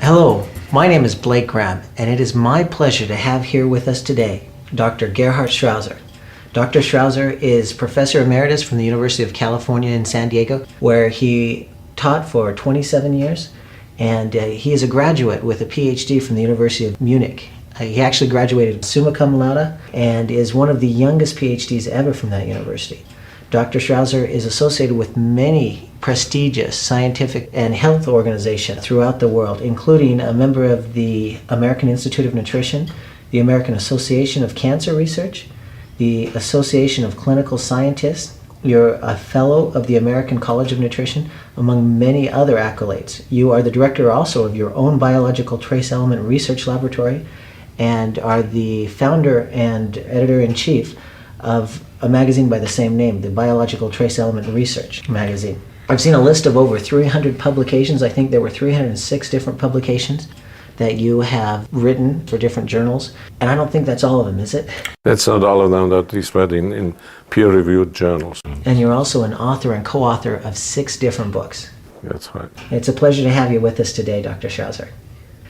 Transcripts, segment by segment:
Hello, my name is Blake Graham, and it is my pleasure to have here with us today Dr. Gerhard Schrauzer. Dr. Schrauzer is Professor Emeritus from the University of California in San Diego, where he taught for 27 years, and he is a graduate with a PhD from the University of Munich. He actually graduated summa cum laude and is one of the youngest PhDs ever from that university. Dr. Schrauzer is associated with many prestigious scientific and health organizations throughout the world, including a member of the American Institute of Nutrition, the American Association of Cancer Research, the Association of Clinical Scientists. You're a fellow of the American College of Nutrition, among many other accolades. You are the director also of your own biological trace element research laboratory and are the founder and editor-in-chief of a magazine by the same name, the Biological Trace Element Research magazine. I've seen a list of over 300 publications. I think there were 306 different publications that you have written for different journals, and I don't think that's all of them, is it? That's not all of them, that is read in peer-reviewed journals. And you're also an author and co-author of 6 different books. That's right. It's a pleasure to have you with us today, Dr. Schrauzer.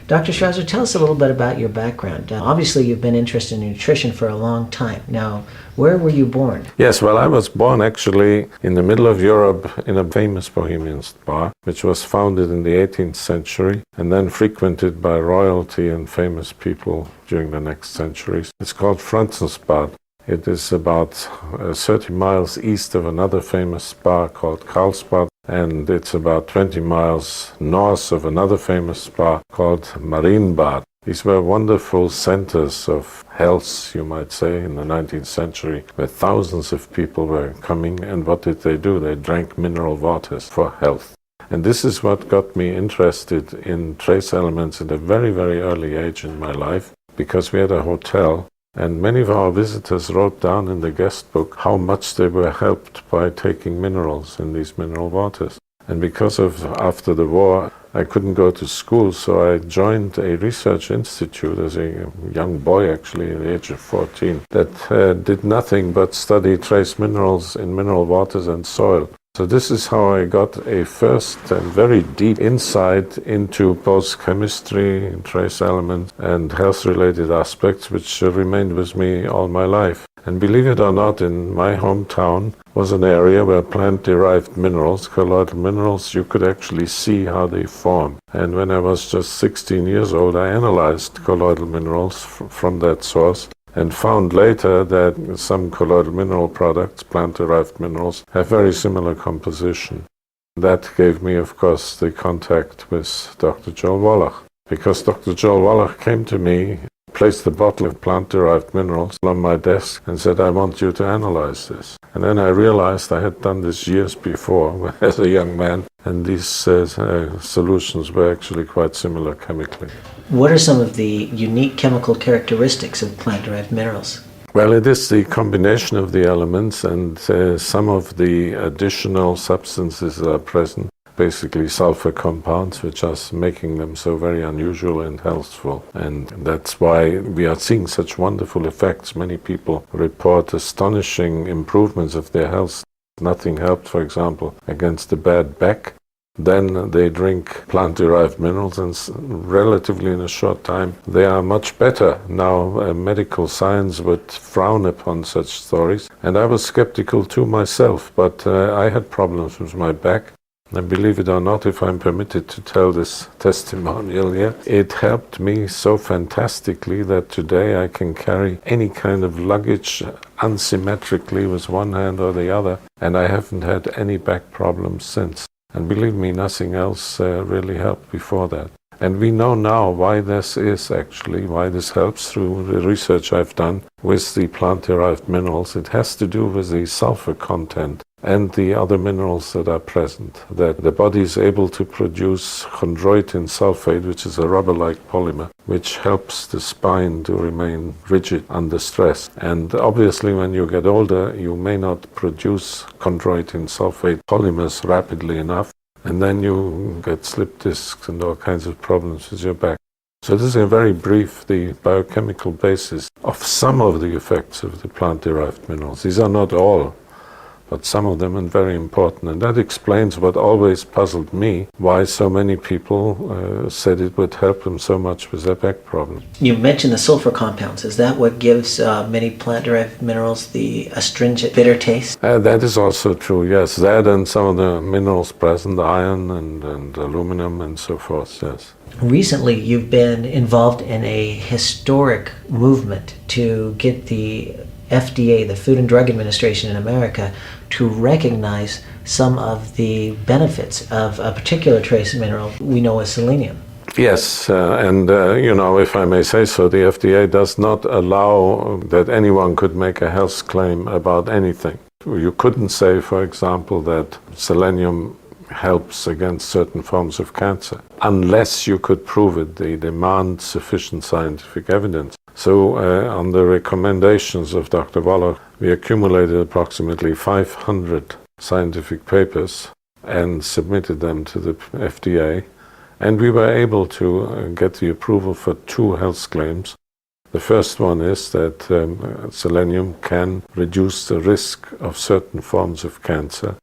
Dr. Schrauzer, tell us a little bit about your background. Obviously, you've been interested in nutrition for a long time. Now, where were you born? Yes, well, I was born actually in the middle of Europe in a famous Bohemian bar, which was founded in the 18th century and then frequented by royalty and famous people during the next centuries. It's called Franzensbad. It is about 30 miles east of another famous bar called Karlsbad, and it's about 20 miles north of another famous spa called Marienbad. These were wonderful centers of health, you might say, in the 19th century, where thousands of people were coming, and what did they do? They drank mineral waters for health. And this is what got me interested in trace elements at a very, very early age in my life, because we had a hotel, and many of our visitors wrote down in the guest book how much they were helped by taking minerals in these mineral waters. And because of after the war, I couldn't go to school, so I joined a research institute as a young boy, actually, at the age of 14, that did nothing but study trace minerals in mineral waters and soil. So this is how I got a first and very deep insight into both chemistry, trace elements, and health-related aspects, which remained with me all my life. And believe it or not, in my hometown was an area where plant-derived minerals, colloidal minerals, you could actually see how they form. And when I was just 16 years old, I analyzed colloidal minerals from that source, and found later that some colloidal mineral products, plant-derived minerals, have very similar composition. That gave me, of course, the contact with Dr. Joel Wallach, because Dr. Joel Wallach came to me, placed a bottle of plant-derived minerals on my desk and said, "I want you to analyze this." And then I realized I had done this years before as a young man, and these solutions were actually quite similar chemically. What are some of the unique chemical characteristics of plant-derived minerals? Well, it is the combination of the elements and some of the additional substances that are present, basically sulfur compounds, which are making them so very unusual and healthful. And that's why we are seeing such wonderful effects. Many people report astonishing improvements of their health. Nothing helped, for example, against a bad back. Then they drink plant-derived minerals, and relatively in a short time they are much better. Now medical science would frown upon such stories, and I was skeptical too myself, but I had problems with my back. And believe it or not, if I'm permitted to tell this testimonial here, it helped me so fantastically that today I can carry any kind of luggage unsymmetrically with one hand or the other, and I haven't had any back problems since. And believe me, nothing else really helped before that. And we know now why this is actually, why this helps through the research I've done with the plant-derived minerals. It has to do with the sulfur content and the other minerals that are present, that the body is able to produce chondroitin sulfate, which is a rubber-like polymer, which helps the spine to remain rigid under stress. And obviously when you get older, you may not produce chondroitin sulfate polymers rapidly enough, and then you get slip discs and all kinds of problems with your back. So this is a very brief, the biochemical basis of some of the effects of the plant-derived minerals. These are not all, but some of them are very important. And that explains what always puzzled me, why so many people said it would help them so much with their back problem. You mentioned the sulfur compounds. Is that what gives many plant-derived minerals the astringent, bitter taste? That is also true, yes. That and some of the minerals present, iron and aluminum and so forth, yes. Recently, you've been involved in a historic movement to get the FDA, the Food and Drug Administration in America, to recognize some of the benefits of a particular trace mineral we know as selenium. Yes, if I may say so, the FDA does not allow that anyone could make a health claim about anything. You couldn't say, for example, that selenium helps against certain forms of cancer, unless you could prove it. They demand sufficient scientific evidence. So on the recommendations of Dr. Wallach, we accumulated approximately 500 scientific papers and submitted them to the FDA. And we were able to get the approval for 2 health claims. The first one is that selenium can reduce the risk of certain forms of cancer.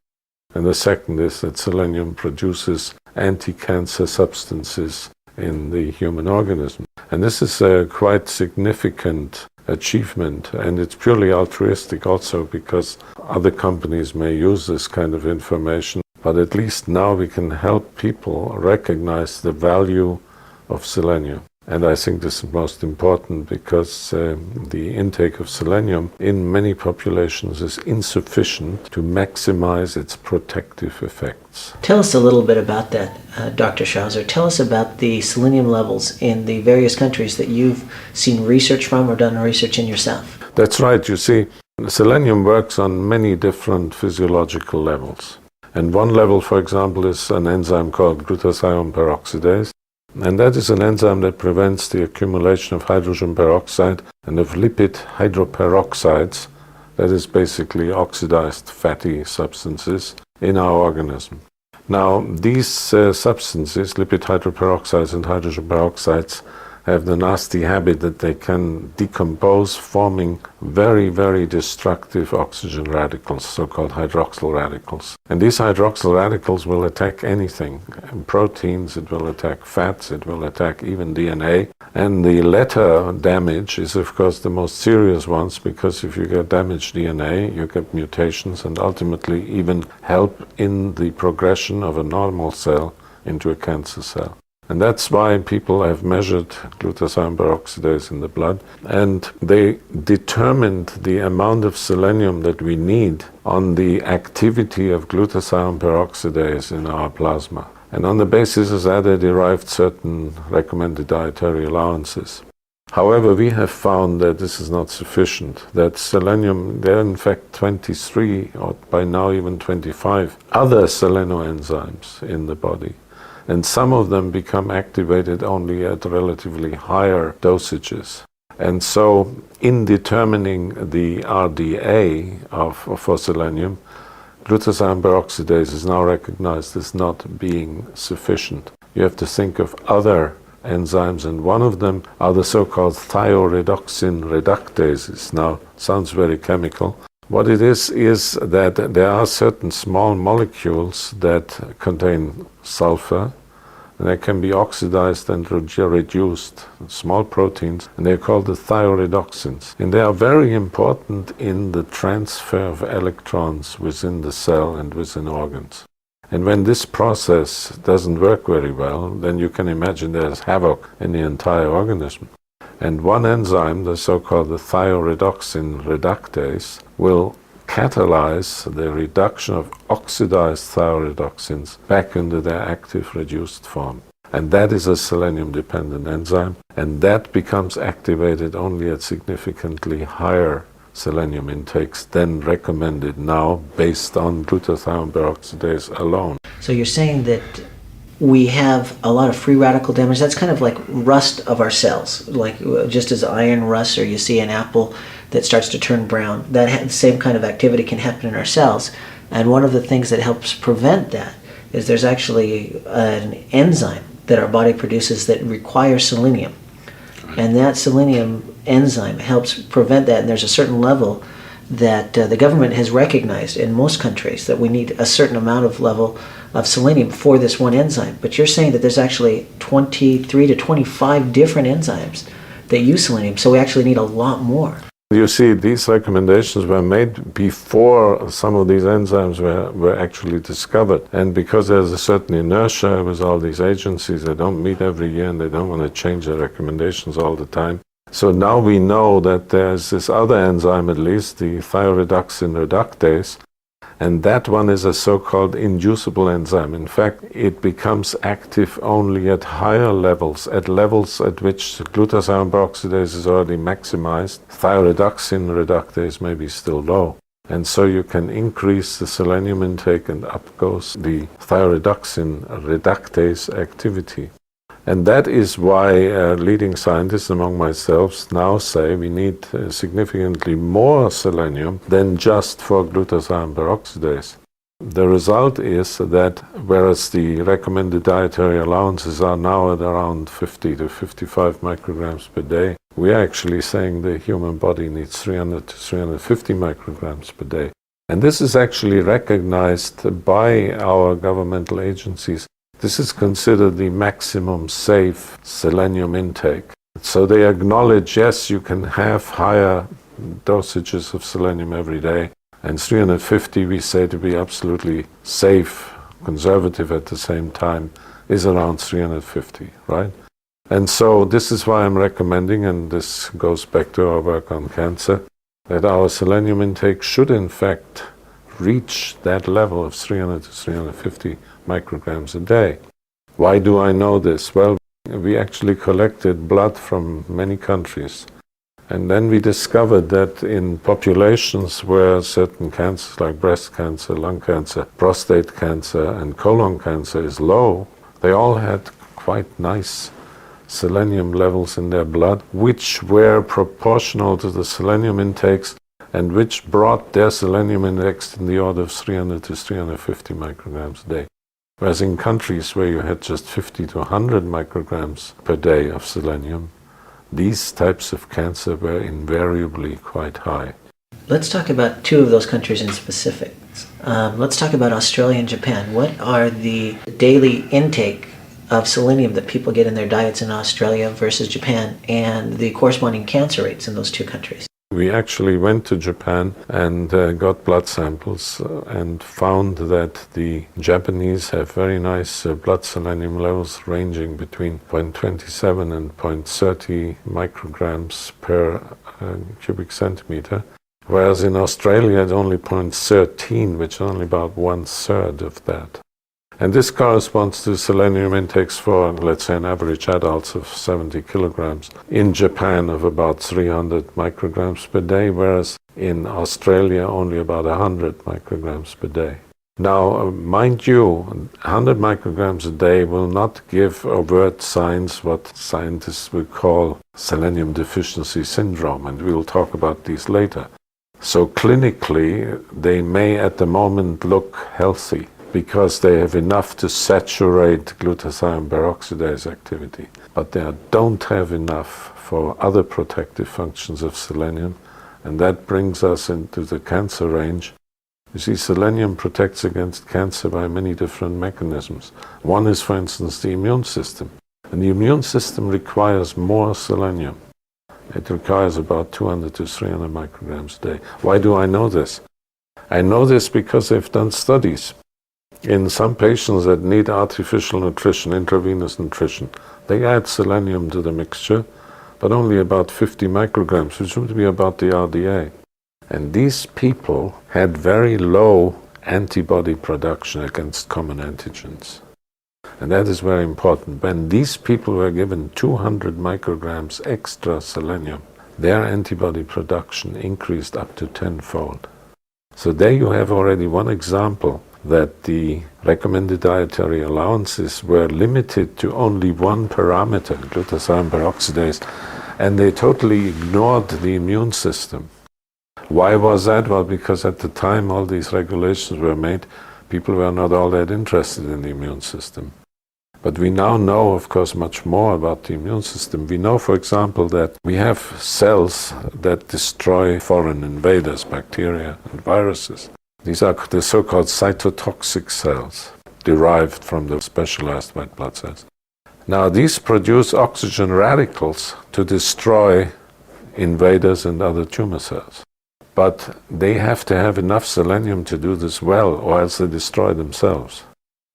And the second is that selenium produces anti-cancer substances in the human organism. And this is a quite significant achievement, and it's purely altruistic also, because other companies may use this kind of information, but at least now we can help people recognize the value of selenium. And I think this is most important, because the intake of selenium in many populations is insufficient to maximize its protective effects. Tell us a little bit about that, Dr. Schrauzer. Tell us about the selenium levels in the various countries that you've seen research from or done research in yourself. That's right. You see, selenium works on many different physiological levels. And one level, for example, is an enzyme called glutathione peroxidase. And that is an enzyme that prevents the accumulation of hydrogen peroxide and of lipid hydroperoxides, that is basically oxidized fatty substances, in our organism. Now, these substances, lipid hydroperoxides and hydrogen peroxides, have the nasty habit that they can decompose, forming very, very destructive oxygen radicals, so-called hydroxyl radicals. And these hydroxyl radicals will attack anything. Proteins, it will attack fats, it will attack even DNA. And the latter damage is, of course, the most serious ones, because if you get damaged DNA, you get mutations and ultimately even help in the progression of a normal cell into a cancer cell. And that's why people have measured glutathione peroxidase in the blood, and they determined the amount of selenium that we need on the activity of glutathione peroxidase in our plasma. And on the basis of that, they derived certain recommended dietary allowances. However, we have found that this is not sufficient, that selenium, there are in fact 23, or by now even 25, other selenoenzymes in the body. And some of them become activated only at relatively higher dosages. And so, in determining the RDA for selenium, glutathione peroxidase is now recognized as not being sufficient. You have to think of other enzymes, and one of them are the so-called thioredoxin reductases. Now, sounds very chemical. What it is that there are certain small molecules that contain sulfur, and they can be oxidized and reduced, small proteins, and they're called the thioredoxins. And they are very important in the transfer of electrons within the cell and within organs. And when this process doesn't work very well, then you can imagine there's havoc in the entire organism. And one enzyme, the so-called the thioredoxin reductase, will catalyze the reduction of oxidized thioredoxins back into their active reduced form. And that is a selenium-dependent enzyme, and that becomes activated only at significantly higher selenium intakes than recommended now based on glutathione peroxidase alone. So you're saying that we have a lot of free radical damage. That's kind of like rust of our cells, like just as iron rusts, or you see an apple that starts to turn brown. That same kind of activity can happen in our cells. And one of the things that helps prevent that is there's actually an enzyme that our body produces that requires selenium. And that selenium enzyme helps prevent that, and there's a certain level that the government has recognized in most countries that we need a certain amount of level of selenium for this one enzyme. But you're saying that there's actually 23 to 25 different enzymes that use selenium, so we actually need a lot more. You see, these recommendations were made before some of these enzymes were actually discovered. And because there's a certain inertia with all these agencies, they don't meet every year and they don't want to change their recommendations all the time. So now we know that there's this other enzyme, at least, the thioreducin reductase, and that one is a so-called inducible enzyme. In fact, it becomes active only at higher levels, at levels at which glutathione peroxidase is already maximized. Thioreducin reductase may be still low. And so you can increase the selenium intake and up goes the thioreducin reductase activity. And that is why leading scientists among myself now say we need significantly more selenium than just for glutathione peroxidase. The result is that whereas the recommended dietary allowances are now at around 50 to 55 micrograms per day, we are actually saying the human body needs 300 to 350 micrograms per day. And this is actually recognized by our governmental agencies. This is considered the maximum safe selenium intake. So they acknowledge, yes, you can have higher dosages of selenium every day, and 350 we say to be absolutely safe, conservative at the same time, is around 350, right? And so this is why I'm recommending, and this goes back to our work on cancer, that our selenium intake should in fact reach that level of 300 to 350 micrograms a day. Why do I know this? Well, we actually collected blood from many countries, and then we discovered that in populations where certain cancers like breast cancer, lung cancer, prostate cancer and colon cancer is low, they all had quite nice selenium levels in their blood, which were proportional to the selenium intakes and which brought their selenium index in the order of 300 to 350 micrograms a day. Whereas in countries where you had just 50 to 100 micrograms per day of selenium, these types of cancer were invariably quite high. Let's talk about two of those countries in specific. Let's talk about Australia and Japan. What are the daily intake of selenium that people get in their diets in Australia versus Japan, and the corresponding cancer rates in those two countries? We actually went to Japan and got blood samples and found that the Japanese have very nice blood selenium levels ranging between 0.27 and 0.30 micrograms per cubic centimeter, whereas in Australia it's only 0.13, which is only about 1/3 of that. And this corresponds to selenium intakes for, let's say, an average adult of 70 kilograms. In Japan of about 300 micrograms per day, whereas in Australia only about 100 micrograms per day. Now, mind you, 100 micrograms a day will not give overt signs, what scientists would call selenium deficiency syndrome, and we'll talk about these later. So clinically, they may at the moment look healthy, because they have enough to saturate glutathione peroxidase activity, but they don't have enough for other protective functions of selenium, and that brings us into the cancer range. You see, selenium protects against cancer by many different mechanisms. One is, for instance, the immune system, and the immune system requires more selenium. It requires about 200 to 300 micrograms a day. Why do I know this? I know this because they've done studies. In some patients that need artificial nutrition, intravenous nutrition, they add selenium to the mixture, but only about 50 micrograms, which would be about the RDA. And these people had very low antibody production against common antigens. And that is very important. When these people were given 200 micrograms extra selenium, their antibody production increased up to 10-fold. So there you have already one example that the recommended dietary allowances were limited to only one parameter, glutathione peroxidase, and they totally ignored the immune system. Why was that? Well, because at the time all these regulations were made, people were not all that interested in the immune system. But we now know, of course, much more about the immune system. We know, for example, that we have cells that destroy foreign invaders, bacteria and viruses. These are the so-called cytotoxic cells, derived from the specialized white blood cells. Now, these produce oxygen radicals to destroy invaders and other tumor cells. But they have to have enough selenium to do this well, or else they destroy themselves.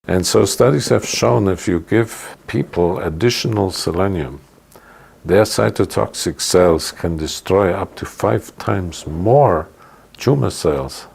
And so studies have shown if you give people additional selenium, their cytotoxic cells can destroy up to 5 times more tumor cells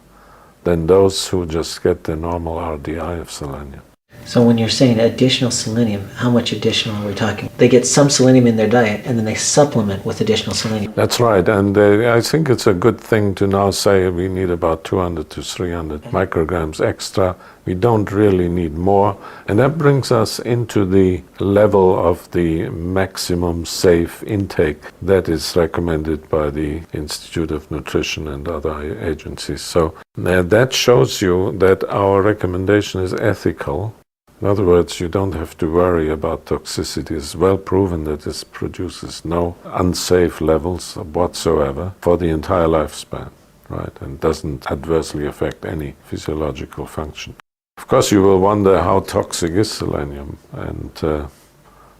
than those who just get the normal RDI of selenium. So when you're saying additional selenium, how much additional are we talking? They get some selenium in their diet and then they supplement with additional selenium. That's right, and I think it's a good thing to now say we need about 200 to 300 micrograms extra. We don't really need more, and that brings us into the level of the maximum safe intake that is recommended by the Institute of Nutrition and other agencies. So that shows you that our recommendation is ethical. In other words, you don't have to worry about toxicity. It's well proven that this produces no unsafe levels whatsoever for the entire lifespan, right? And doesn't adversely affect any physiological function. Of course, you will wonder how toxic is selenium, and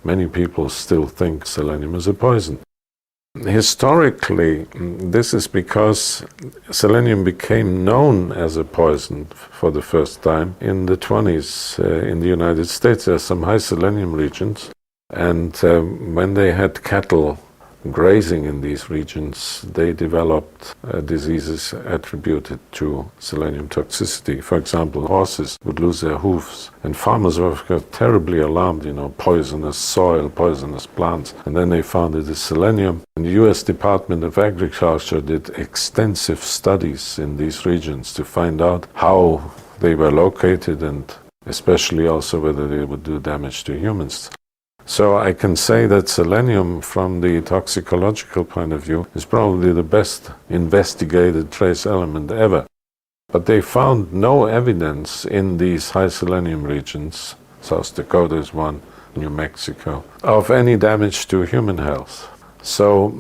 many people still think selenium is a poison. Historically, this is because selenium became known as a poison for the first time in the 20s in the United States. There are some high selenium regions, and when they had cattle grazing in these regions, they developed diseases attributed to selenium toxicity. For example, horses would lose their hooves, and farmers were terribly alarmed, poisonous soil, poisonous plants, and then they found it is selenium. And the US Department of Agriculture did extensive studies in these regions to find out how they were located and especially also whether they would do damage to humans. So I can say that selenium, from the toxicological point of view, is probably the best investigated trace element ever. But they found no evidence in these high selenium regions, South Dakota is one, New Mexico, of any damage to human health. So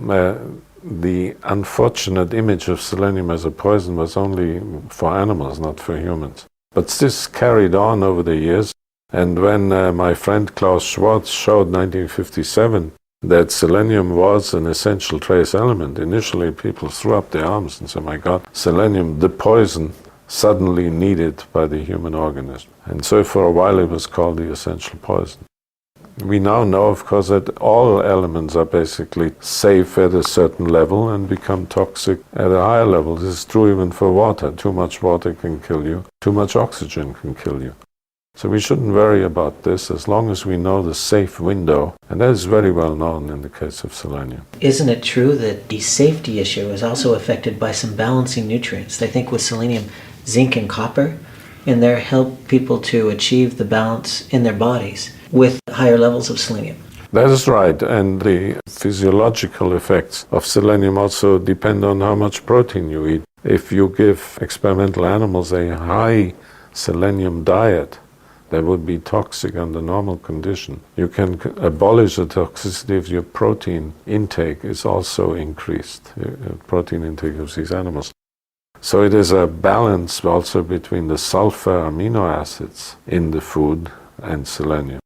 the unfortunate image of selenium as a poison was only for animals, not for humans. But this carried on over the years. And when my friend Klaus Schwartz showed 1957 that selenium was an essential trace element, initially people threw up their arms and said, my God, selenium, the poison, suddenly needed by the human organism. And so for a while it was called the essential poison. We now know, of course, that all elements are basically safe at a certain level and become toxic at a higher level. This is true even for water. Too much water can kill you. Too much oxygen can kill you. So we shouldn't worry about this as long as we know the safe window, and that is very well known in the case of selenium. Isn't it true that the safety issue is also affected by some balancing nutrients? I think with selenium, zinc and copper, and they help people to achieve the balance in their bodies with higher levels of selenium. That is right, and the physiological effects of selenium also depend on how much protein you eat. If you give experimental animals a high selenium diet, that would be toxic under normal condition. You can abolish the toxicity if your protein intake is also increased, protein intake of these animals. So it is a balance also between the sulfur amino acids in the food and selenium.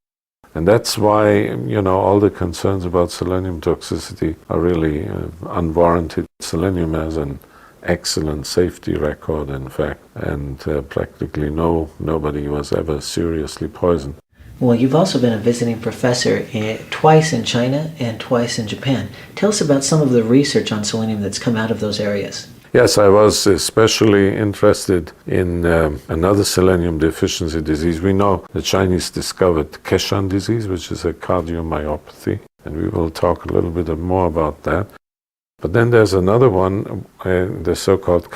And that's why, all the concerns about selenium toxicity are really unwarranted. Selenium has an excellent safety record, in fact, and practically nobody was ever seriously poisoned. Well, you've also been a visiting professor twice in China and twice in Japan. Tell us about some of the research on selenium that's come out of those areas. Yes, I was especially interested in another selenium deficiency disease. We know the Chinese discovered Keshan disease, which is a cardiomyopathy, and we will talk a little bit more about that. But then there's another one, the so-called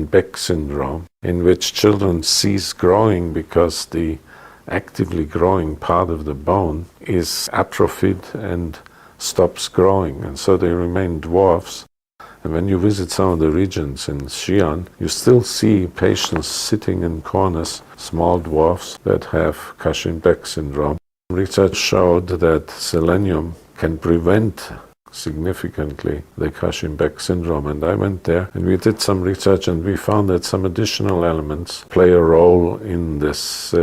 Bec Syndrome, in which children cease growing because the actively growing part of the bone is atrophied and stops growing, and so they remain dwarfs. And when you visit some of the regions in Xi'an, you still see patients sitting in corners, small dwarfs that have Bec Syndrome. Research showed that selenium can prevent significantly the Bec Syndrome, and I went there and we did some research and we found that some additional elements play a role in this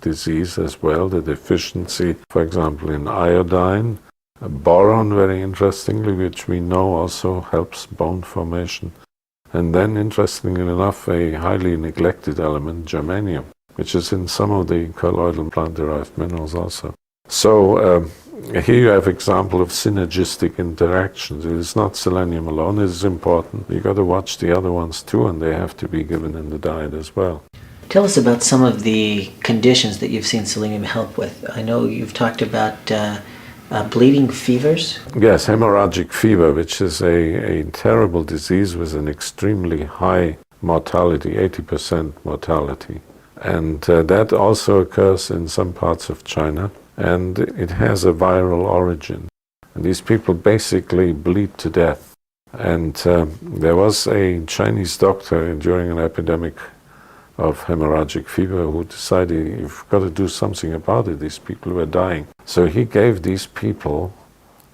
disease as well. The deficiency, for example, in iodine, boron, very interestingly, which we know also helps bone formation, and then interestingly enough a highly neglected element, germanium, which is in some of the colloidal plant-derived minerals also. So here you have example of synergistic interactions. It is not selenium alone, it is important. You've got to watch the other ones too, and they have to be given in the diet as well. Tell us about some of the conditions that you've seen selenium help with. I know you've talked about bleeding fevers. Yes, hemorrhagic fever, which is a terrible disease with an extremely high mortality, 80% mortality. And that also occurs in some parts of China, and it has a viral origin. And these people basically bleed to death. And there was a Chinese doctor during an epidemic of hemorrhagic fever who decided you've got to do something about it. These people were dying. So he gave these people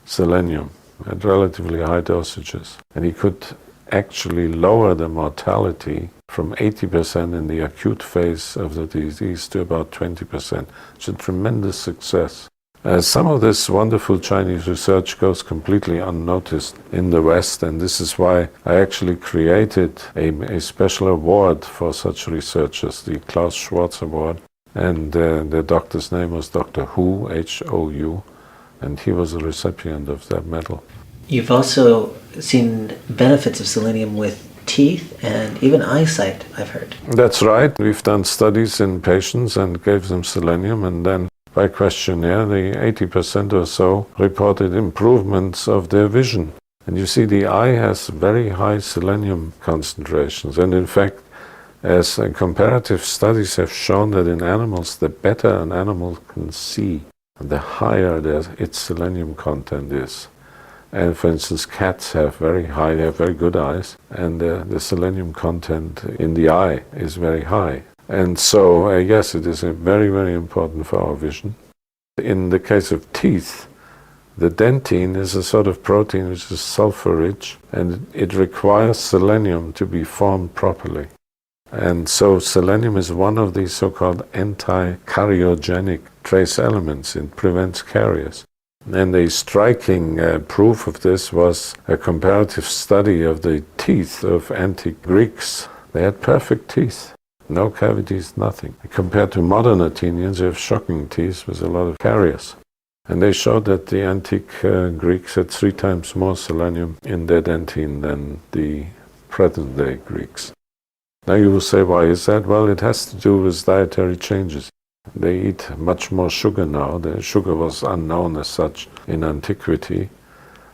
selenium at relatively high dosages. And he could actually lower the mortality from 80% in the acute phase of the disease to about 20%. It's a tremendous success. Some of this wonderful Chinese research goes completely unnoticed in the West, and this is why I actually created a special award for such researchers, the Klaus Schwarz Award, and the doctor's name was Dr. Hu, H-O-U, and he was a recipient of that medal. You've also seen benefits of selenium with teeth and even eyesight, I've heard. That's right. We've done studies in patients and gave them selenium, and then by questionnaire, the 80% or so reported improvements of their vision. And you see, the eye has very high selenium concentrations. And in fact, as comparative studies have shown that in animals, the better an animal can see, the higher its selenium content is. And for instance, cats have very high, they have very good eyes, and the selenium content in the eye is very high. And so, yes, it is very, very important for our vision. In the case of teeth, the dentine is a sort of protein which is sulfur-rich, and it requires selenium to be formed properly. And so selenium is one of these so-called anti-cariogenic trace elements. It prevents caries. And a striking proof of this was a comparative study of the teeth of antique Greeks. They had perfect teeth. No cavities, nothing. Compared to modern Athenians, who have shocking teeth with a lot of caries. And they showed that the antique Greeks had 3 times more selenium in their dentine than the present-day Greeks. Now you will say, why is that? Well, it has to do with dietary changes. They eat much more sugar now. The sugar was unknown as such in antiquity.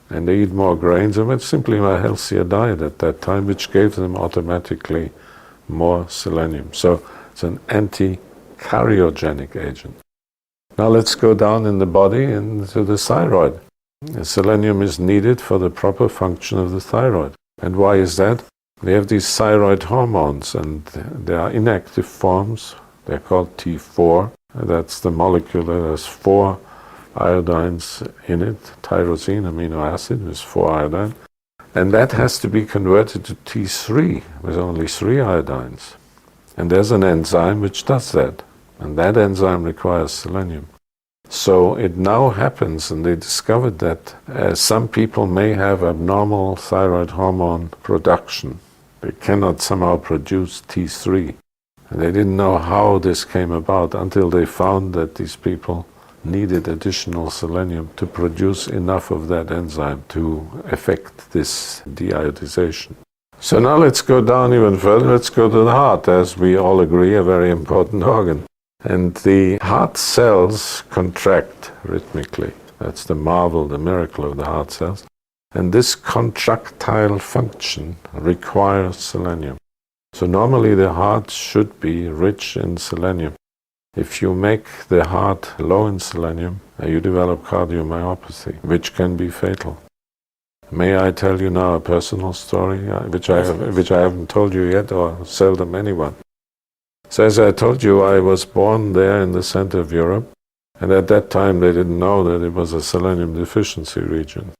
And they eat more grains, and it's simply a healthier diet at that time, which gave them automatically more selenium. So it's an anti-cariogenic agent. Now let's go down in the body into the thyroid. Selenium is needed for the proper function of the thyroid. And why is that? We have these thyroid hormones, and there are inactive forms. They're called T4. That's the molecule that has 4 iodines in it, tyrosine amino acid with 4 iodine. And that has to be converted to T3 with only 3 iodines. And there's an enzyme which does that. And that enzyme requires selenium. So it now happens, and they discovered that some people may have abnormal thyroid hormone production. They cannot somehow produce T3. And they didn't know how this came about until they found that these people needed additional selenium to produce enough of that enzyme to affect this deiodization. So now let's go down even further. Let's go to the heart, as we all agree, a very important organ. And the heart cells contract rhythmically. That's the marvel, the miracle of the heart cells. And this contractile function requires selenium. So normally the heart should be rich in selenium. If you make the heart low in selenium, you develop cardiomyopathy, which can be fatal. May I tell you now a personal story, which I haven't told you yet, or seldom anyone. So as I told you, I was born there in the center of Europe, And at that time they didn't know that it was a selenium deficiency region.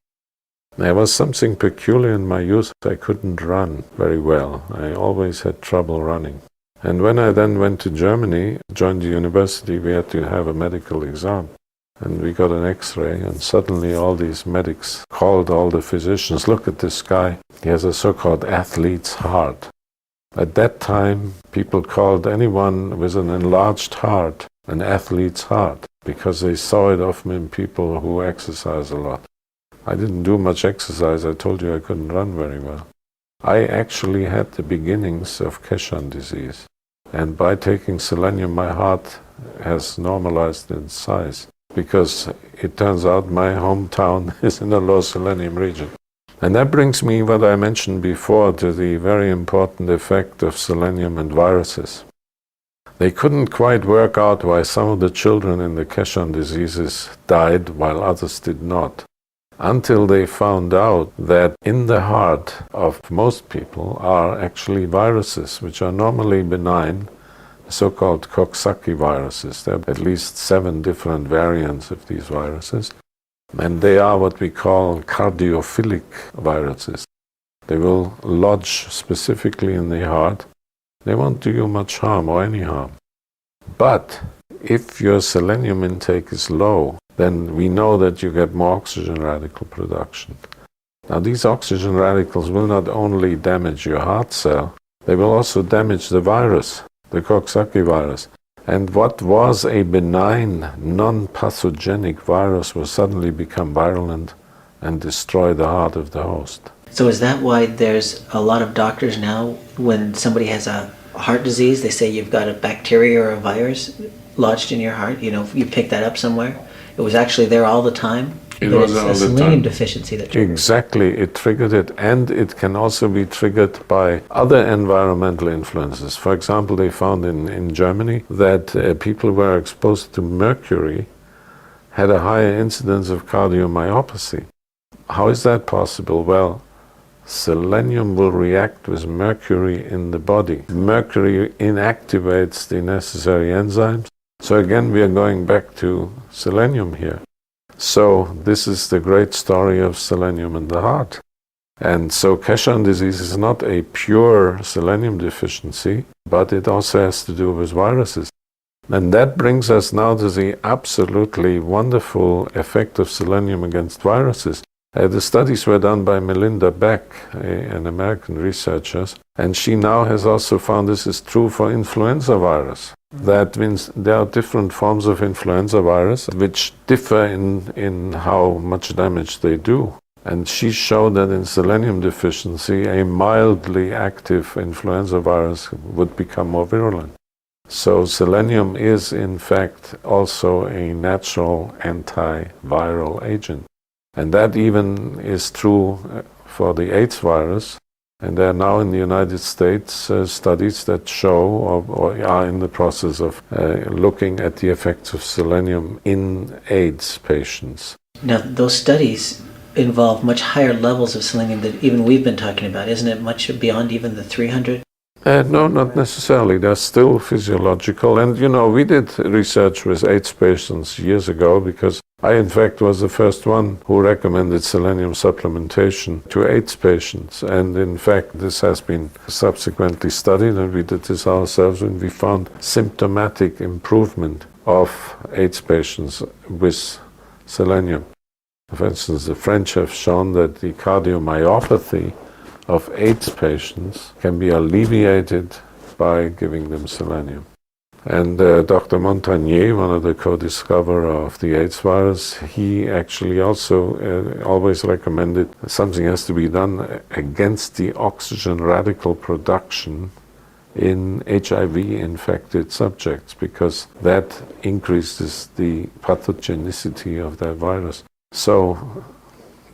There was something peculiar in my youth. I couldn't run very well. I always had trouble running. And when I then went to Germany, joined the university, we had to have a medical exam. And we got an X-ray, and suddenly all these medics called all the physicians, look at this guy, he has a so-called athlete's heart. At that time, people called anyone with an enlarged heart an athlete's heart, because they saw it often in people who exercise a lot. I didn't do much exercise. I told you I couldn't run very well. I actually had the beginnings of Keshan disease. And by taking selenium, my heart has normalized in size, because it turns out my hometown is in a low selenium region. And that brings me, what I mentioned before, to the very important effect of selenium and viruses. They couldn't quite work out why some of the children in the Keshan diseases died while others did not, until they found out that in the heart of most people are actually viruses, which are normally benign, so-called Coxsackie viruses. There are at least 7 different variants of these viruses, and they are what we call cardiophilic viruses. They will lodge specifically in the heart. They won't do you much harm or any harm. But if your selenium intake is low, then we know that you get more oxygen radical production. Now, these oxygen radicals will not only damage your heart cell, they will also damage the virus, the Coxsackie virus. And what was a benign, non-pathogenic virus will suddenly become virulent and destroy the heart of the host. So is that why there's a lot of doctors now, when somebody has a heart disease, they say you've got a bacteria or a virus lodged in your heart? You know, you pick that up somewhere. It was actually there all the time. It was all the time. It's a selenium deficiency that triggered it. Exactly, it triggered it, and it can also be triggered by other environmental influences. For example, they found in Germany that people who were exposed to mercury had a higher incidence of cardiomyopathy. How is that possible? Well, selenium will react with mercury in the body. Mercury inactivates the necessary enzymes. So again, we are going back to selenium here. So this is the great story of selenium in the heart. And so Keshan disease is not a pure selenium deficiency, but it also has to do with viruses. And that brings us now to the absolutely wonderful effect of selenium against viruses. The studies were done by Melinda Bec, an American researcher, and she now has also found this is true for influenza virus. That means there are different forms of influenza virus which differ in how much damage they do. And she showed that in selenium deficiency, a mildly active influenza virus would become more virulent. So selenium is in fact also a natural antiviral agent. And that even is true for the AIDS virus. And there are now in the United States studies that show or are in the process of looking at the effects of selenium in AIDS patients. Now, those studies involve much higher levels of selenium than even we've been talking about. Isn't it much beyond even the 300? No, not necessarily. They're still physiological. And, you know, we did research with AIDS patients years ago because I, in fact, was the first one who recommended selenium supplementation to AIDS patients. And, in fact, this has been subsequently studied, and we did this ourselves, and we found symptomatic improvement of AIDS patients with selenium. For instance, the French have shown that the cardiomyopathy of AIDS patients can be alleviated by giving them selenium. And Dr. Montagnier, one of the co-discoverers of the AIDS virus, he actually also always recommended something has to be done against the oxygen radical production in HIV-infected subjects, because that increases the pathogenicity of that virus. So,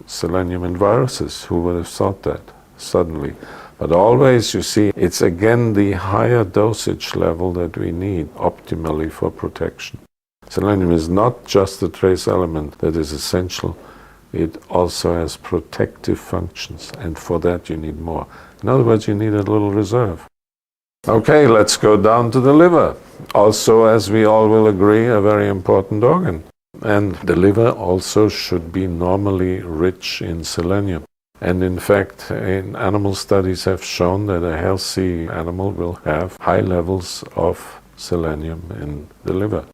selenium in viruses, who would have thought that suddenly? But always, you see, it's again the higher dosage level that we need optimally for protection. Selenium is not just a trace element that is essential, it also has protective functions, and for that you need more. In other words, you need a little reserve. Okay, let's go down to the liver. Also, as we all will agree, a very important organ. And the liver also should be normally rich in selenium. And in fact, in animal studies have shown that a healthy animal will have high levels of selenium in the liver.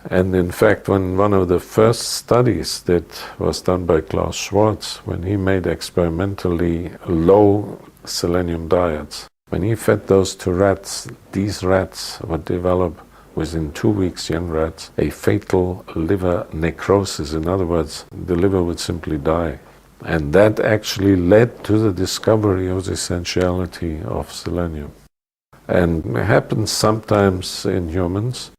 And in fact, when one of the first studies that was done by Klaus Schwartz, when he made experimentally low selenium diets, when he fed those to rats, these rats would develop within 2 weeks, young rats, a fatal liver necrosis. In other words, the liver would simply die. And that actually led to the discovery of the essentiality of selenium. And it happens sometimes in humans.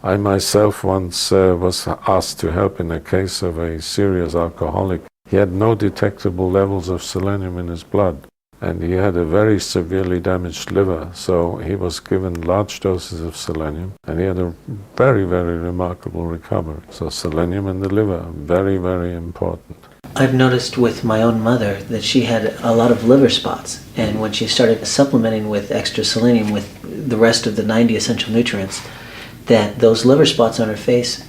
I myself once was asked to help in a case of a serious alcoholic. He had no detectable levels of selenium in his blood, and he had a very severely damaged liver, so he was given large doses of selenium, and he had a very, very remarkable recovery. So selenium in the liver, very, very important. I've noticed with my own mother that she had a lot of liver spots, and when she started supplementing with extra selenium with the rest of the 90 essential nutrients, that those liver spots on her face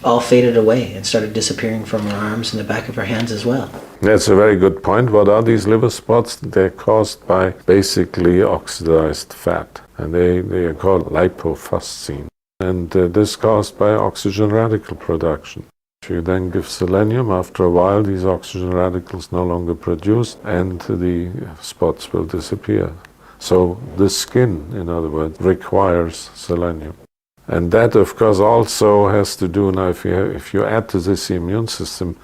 all faded away and started disappearing from her arms and the back of her hands as well. That's a very good point. What are these liver spots? They're caused by basically oxidized fat, and they are called lipofuscin. And this is caused by oxygen radical production. If you then give selenium, after a while these oxygen radicals no longer produce and the spots will disappear. So the skin, in other words, requires selenium. And that, of course, also has to do now, if you add to this the immune system,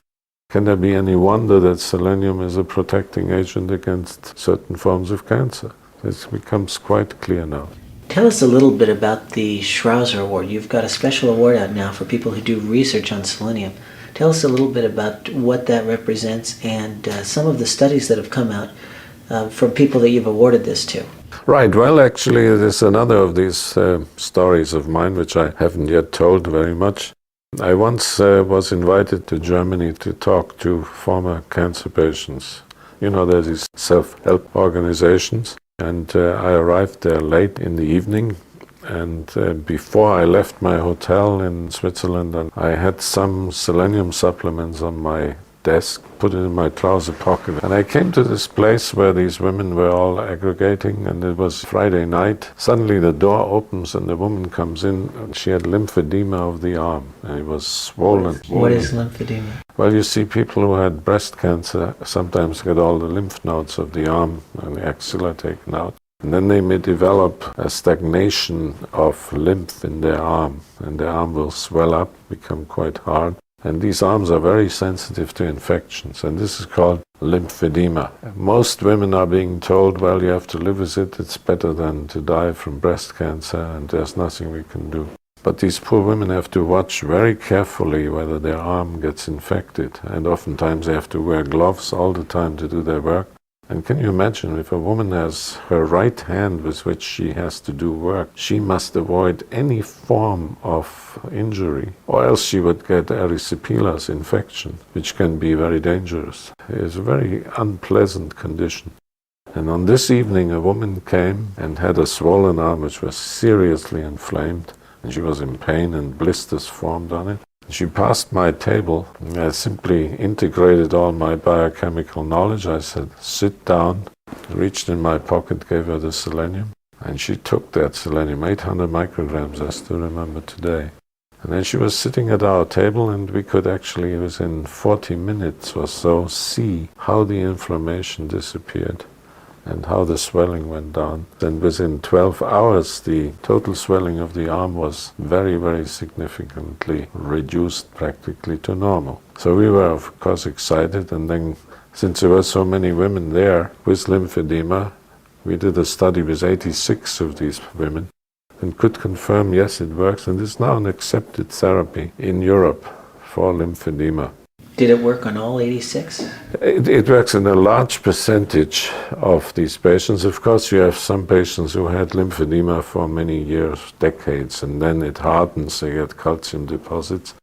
can there be any wonder that selenium is a protecting agent against certain forms of cancer? This becomes quite clear now. Tell us a little bit about the Schrauzer Award. You've got a special award out now for people who do research on selenium. Tell us a little bit about what that represents and some of the studies that have come out from people that you've awarded this to. Right, well, actually, it is another of these stories of mine, which I haven't yet told very much. I once was invited to Germany to talk to former cancer patients. You know, there's these self-help organizations, and I arrived there late in the evening, and before I left my hotel in Switzerland, I had some selenium supplements on my desk, put it in my trouser pocket, and I came to this place where these women were all aggregating, and it was Friday night. Suddenly the door opens and the woman comes in, and she had lymphedema of the arm, and it was swollen. What is lymphedema? Well, you see, people who had breast cancer sometimes get all the lymph nodes of the arm and the axilla taken out, and then they may develop a stagnation of lymph in their arm, and their arm will swell up, become quite hard. And these arms are very sensitive to infections, and this is called lymphedema. Most women are being told, well, you have to live with it, it's better than to die from breast cancer, and there's nothing we can do. But these poor women have to watch very carefully whether their arm gets infected, and oftentimes they have to wear gloves all the time to do their work. And can you imagine, if a woman has her right hand with which she has to do work, she must avoid any form of injury, or else she would get erysipelas infection, which can be very dangerous. It's a very unpleasant condition. And on this evening, a woman came and had a swollen arm which was seriously inflamed, and she was in pain and blisters formed on it. She passed my table, and I simply integrated all my biochemical knowledge. I said, sit down, reached in my pocket, gave her the selenium, and she took that selenium, 800 micrograms, I still remember today. And then she was sitting at our table, and we could actually, within 40 minutes or so, see how the inflammation disappeared and how the swelling went down. And within 12 hours, the total swelling of the arm was very, very significantly reduced practically to normal. So we were, of course, excited. And then, since there were so many women there with lymphedema, we did a study with 86 of these women and could confirm, yes, it works. And it's now an accepted therapy in Europe for lymphedema. Did it work on all 86? It works in a large percentage of these patients. Of course, you have some patients who had lymphedema for many years, decades, and then it hardens, they get calcium deposits.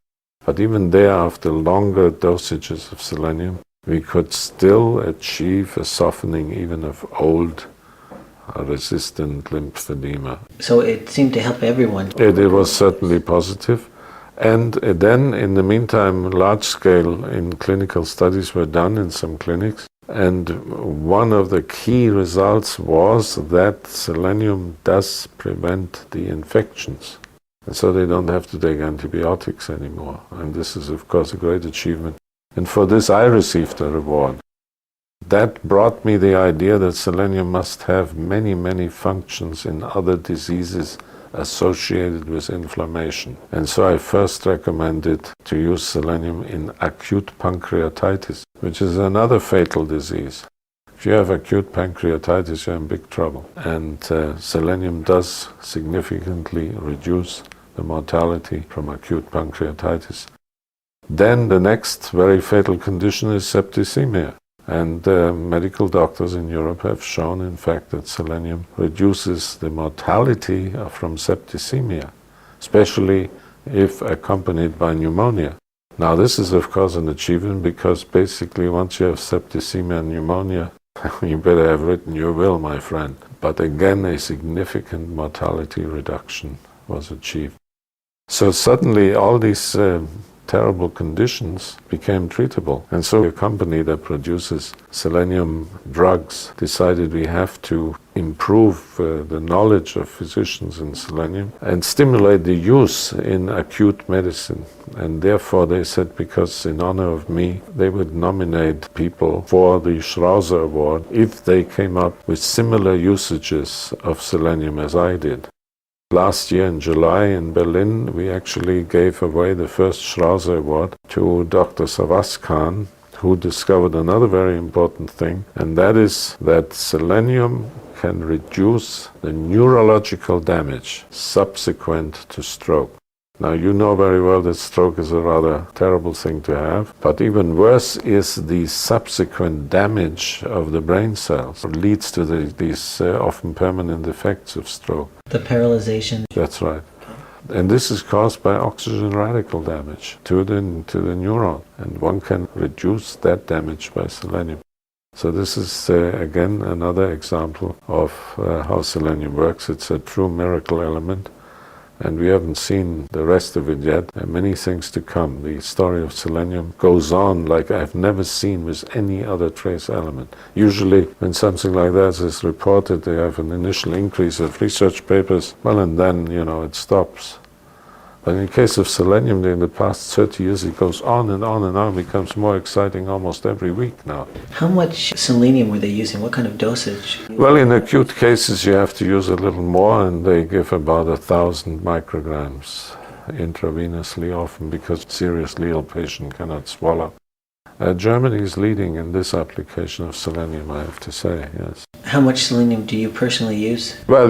But even there, after longer dosages of selenium, we could still achieve a softening even of old a resistant lymphedema. So it seemed to help everyone. It was certainly positive. And then, in the meantime, large-scale in clinical studies were done in some clinics. And one of the key results was that selenium does prevent the infections. And so they don't have to take antibiotics anymore. And this is, of course, a great achievement. And for this, I received a reward. That brought me the idea that selenium must have many, many functions in other diseases associated with inflammation. And so I first recommended to use selenium in acute pancreatitis, which is another fatal disease. If you have acute pancreatitis, you're in big trouble. And selenium does significantly reduce the mortality from acute pancreatitis. Then the next very fatal condition is septicemia. And medical doctors in Europe have shown, in fact, that selenium reduces the mortality from septicemia, especially if accompanied by pneumonia. Now, this is, of course, an achievement because basically once you have septicemia and pneumonia, you better have written your will, my friend. But again, a significant mortality reduction was achieved. So suddenly all these terrible conditions became treatable. And so a company that produces selenium drugs decided we have to improve the knowledge of physicians in selenium and stimulate the use in acute medicine. And therefore they said, because in honor of me, they would nominate people for the Schrauzer Award if they came up with similar usages of selenium as I did. Last year in July in Berlin, we actually gave away the first Schrauzer Award to Dr. Savaskan, who discovered another very important thing, and that is that selenium can reduce the neurological damage subsequent to stroke. Now, you know very well that stroke is a rather terrible thing to have, but even worse is the subsequent damage of the brain cells. It leads to these often permanent effects of stroke. The paralyzation. That's right. And this is caused by oxygen radical damage to the neuron, and one can reduce that damage by selenium. So this is, again, another example of how selenium works. It's a true miracle element. And we haven't seen the rest of it yet. There are many things to come. The story of selenium goes on like I've never seen with any other trace element. Usually when something like that is reported, they have an initial increase of research papers, well, and then, it stops. But in the case of selenium, in the past 30 years, it goes on and on and on, becomes more exciting almost every week now. How much selenium were they using? What kind of dosage? Well, in acute cases, you have to use a little more, and they give about 1,000 micrograms intravenously, often because seriously ill patient cannot swallow. Germany is leading in this application of selenium, I have to say, yes. How much selenium do you personally use? Well,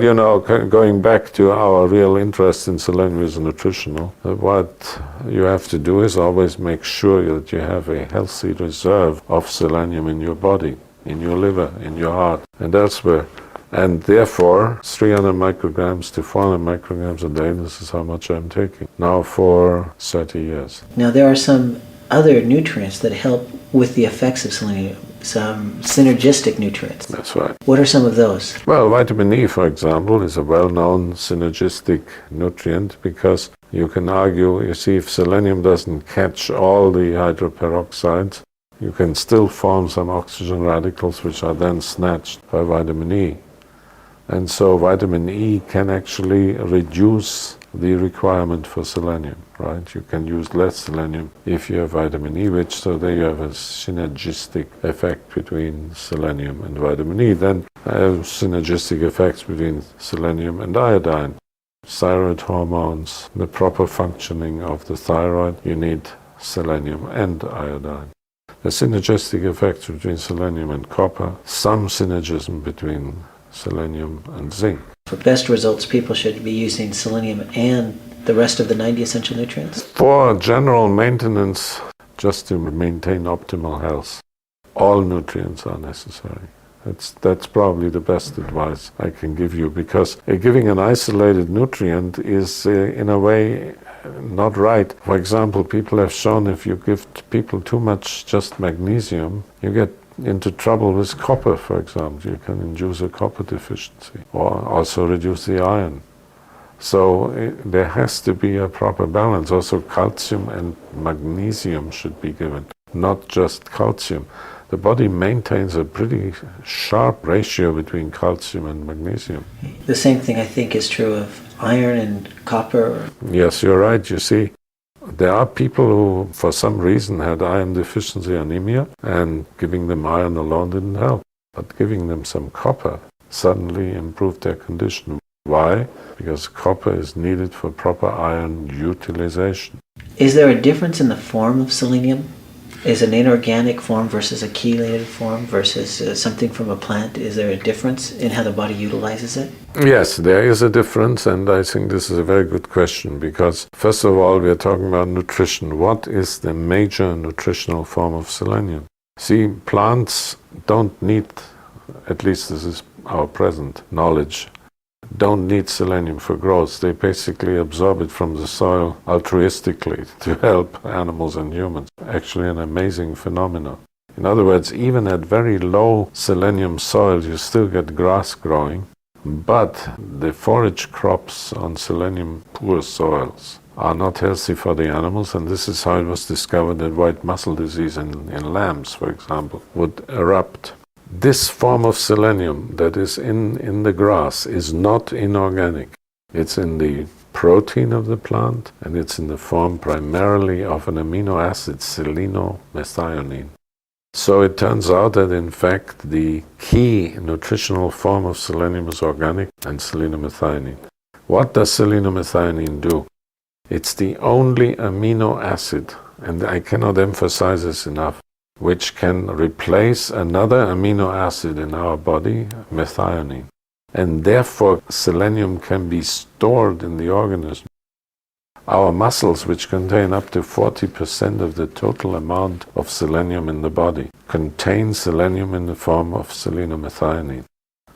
going back to our real interest in selenium is nutritional. What you have to do is always make sure that you have a healthy reserve of selenium in your body, in your liver, in your heart, and elsewhere. And therefore, 300 micrograms to 400 micrograms a day, this is how much I'm taking, now for 30 years. Now, there are some other nutrients that help with the effects of selenium, some synergistic nutrients. That's right. What are some of those? Well, vitamin E, for example, is a well-known synergistic nutrient because you can argue, you see, if selenium doesn't catch all the hydroperoxides, you can still form some oxygen radicals which are then snatched by vitamin E. And so vitamin E can actually reduce the requirement for selenium, right? You can use less selenium if you have vitamin E, which so there you have a synergistic effect between selenium and vitamin E. Then synergistic effects between selenium and iodine. Thyroid hormones, the proper functioning of the thyroid, you need selenium and iodine. The synergistic effects between selenium and copper, some synergism between selenium and zinc. For best results, people should be using selenium and the rest of the 90 essential nutrients? For general maintenance, just to maintain optimal health, all nutrients are necessary. That's probably the best advice I can give you, because giving an isolated nutrient is, in a way, not right. For example, people have shown if you give people too much just magnesium, you get into trouble with copper, for example. You can induce a copper deficiency or also reduce the iron. So there has to be a proper balance. Also calcium and magnesium should be given, not just calcium. The body maintains a pretty sharp ratio between calcium and magnesium. The same thing I think is true of iron and copper. Yes, you're right. You see, there are people who for some reason had iron deficiency anemia, and giving them iron alone didn't help. But giving them some copper suddenly improved their condition. Why? Because copper is needed for proper iron utilization. Is there a difference in the form of selenium? Is an inorganic form versus a chelated form versus something from a plant? Is there a difference in how the body utilizes it? Yes, there is a difference, and I think this is a very good question because, first of all, we are talking about nutrition. What is the major nutritional form of selenium? See, plants don't need, at least this is our present knowledge, don't need selenium for growth. They basically absorb it from the soil altruistically to help animals and humans. Actually an amazing phenomenon. In other words, even at very low selenium soil, you still get grass growing, but the forage crops on selenium poor soils are not healthy for the animals, and this is how it was discovered that white muscle disease in lambs, for example, would erupt. This form of selenium that is in the grass is not inorganic. It's in the protein of the plant, and it's in the form primarily of an amino acid, selenomethionine. So it turns out that in fact the key nutritional form of selenium is organic and selenomethionine. What does selenomethionine do? It's the only amino acid, and I cannot emphasize this enough, which can replace another amino acid in our body, methionine. And therefore selenium can be stored in the organism. Our muscles, which contain up to 40% of the total amount of selenium in the body, contain selenium in the form of selenomethionine.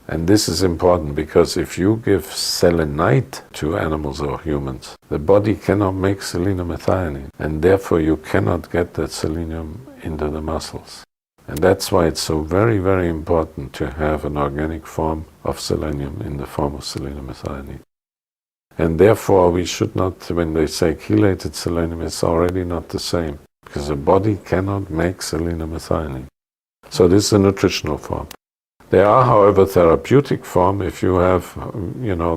And this is important because if you give selenite to animals or humans, the body cannot make selenomethionine, and therefore you cannot get that selenium into the muscles. And that's why it's so very, very important to have an organic form of selenium in the form of selenomethionine. And therefore we should not, when they say chelated selenium, it's already not the same, because the body cannot make selenomethionine. So this is a nutritional form. There are, however, therapeutic form. If you have,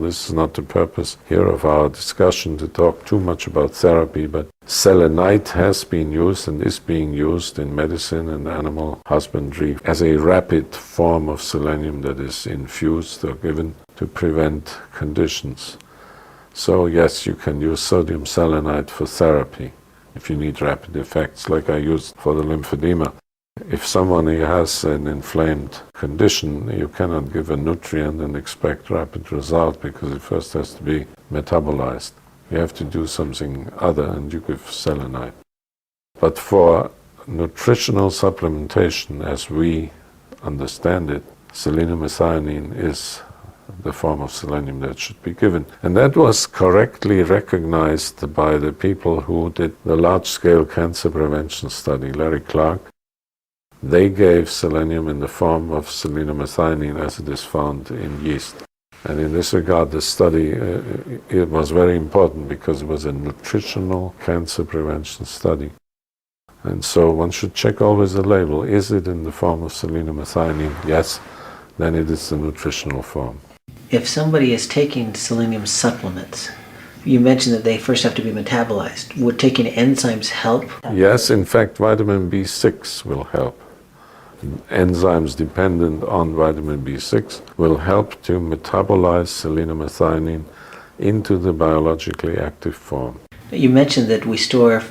this is not the purpose here of our discussion to talk too much about therapy, but selenite has been used and is being used in medicine and animal husbandry as a rapid form of selenium that is infused or given to prevent conditions. So yes, you can use sodium selenite for therapy if you need rapid effects, like I used for the lymphedema. If someone has an inflamed condition, you cannot give a nutrient and expect rapid result because it first has to be metabolized. You have to do something other and you give selenite. But for nutritional supplementation, as we understand it, selenomethionine is the form of selenium that should be given. And that was correctly recognized by the people who did the large-scale cancer prevention study, Larry Clark. They gave selenium in the form of selenomethionine as it is found in yeast. And in this regard, the study it was very important because it was a nutritional cancer prevention study. And so one should check always the label. Is it in the form of selenomethionine? Yes, then it is the nutritional form. If somebody is taking selenium supplements, you mentioned that they first have to be metabolized. Would taking enzymes help? Yes, in fact, vitamin B6 will help. Enzymes dependent on vitamin B6 will help to metabolize selenomethionine into the biologically active form. You mentioned that we store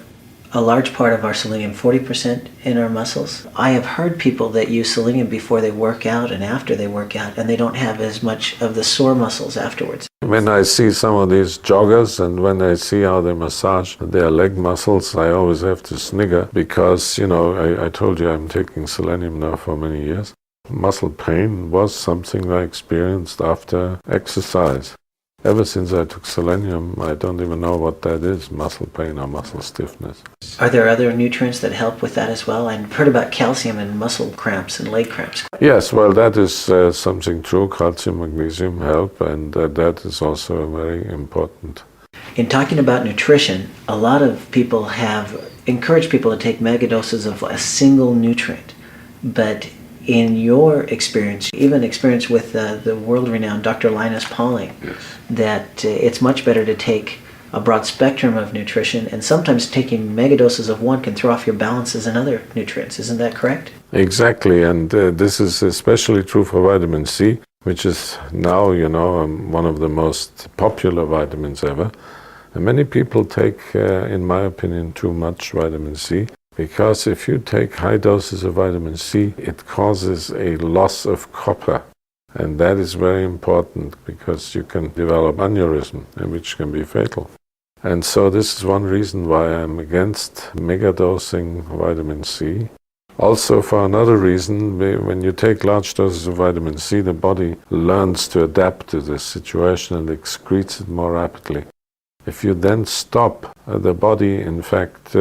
a large part of our selenium, 40%, in our muscles. I have heard people that use selenium before they work out and after they work out, and they don't have as much of the sore muscles afterwards. When I see some of these joggers and when I see how they massage their leg muscles, I always have to snigger because, I told you I'm taking selenium now for many years. Muscle pain was something I experienced after exercise. Ever since I took selenium, I don't even know what that is, muscle pain or muscle stiffness. Are there other nutrients that help with that as well? I've heard about calcium and muscle cramps and leg cramps. Yes, well, that is something true. Calcium, magnesium help, and that is also very important. In talking about nutrition, a lot of people have encouraged people to take megadoses of a single nutrient. But in your experience, even experience with the world-renowned Dr. Linus Pauling, Yes. that it's much better to take a broad spectrum of nutrition, and sometimes taking megadoses of one can throw off your balances in other nutrients. Isn't that correct? Exactly, and this is especially true for vitamin C, which is now, one of the most popular vitamins ever. And many people take, in my opinion, too much vitamin C, because if you take high doses of vitamin C, it causes a loss of copper. And that is very important because you can develop aneurysm, which can be fatal. And so this is one reason why I'm against megadosing vitamin C. Also, for another reason, when you take large doses of vitamin C, the body learns to adapt to this situation and excretes it more rapidly. If you then stop, the body, in fact,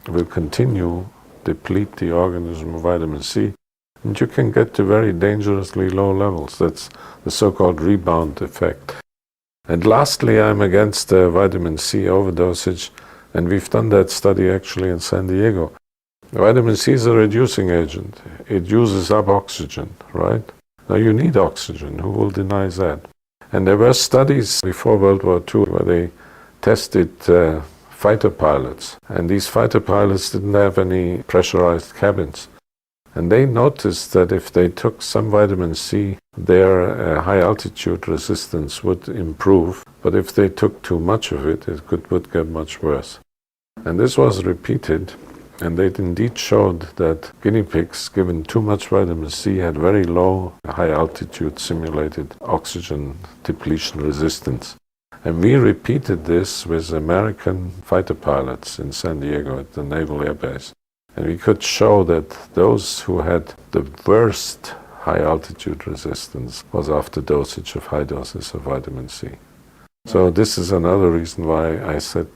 will continue deplete the organism of vitamin C, and you can get to very dangerously low levels. That's the so-called rebound effect. And lastly, I'm against vitamin C overdosage, and we've done that study actually in San Diego. Vitamin C is a reducing agent. It uses up oxygen, right? Now you need oxygen. Who will deny that? And there were studies before World War II where they tested fighter pilots, and these fighter pilots didn't have any pressurized cabins. And they noticed that if they took some vitamin C, their high altitude resistance would improve, but if they took too much of it, would get much worse. And this was repeated, and they indeed showed that guinea pigs given too much vitamin C had very low high altitude simulated oxygen depletion resistance. And we repeated this with American fighter pilots in San Diego at the Naval Air Base. And we could show that those who had the worst high altitude resistance was after dosage of high doses of vitamin C. So this is another reason why I said,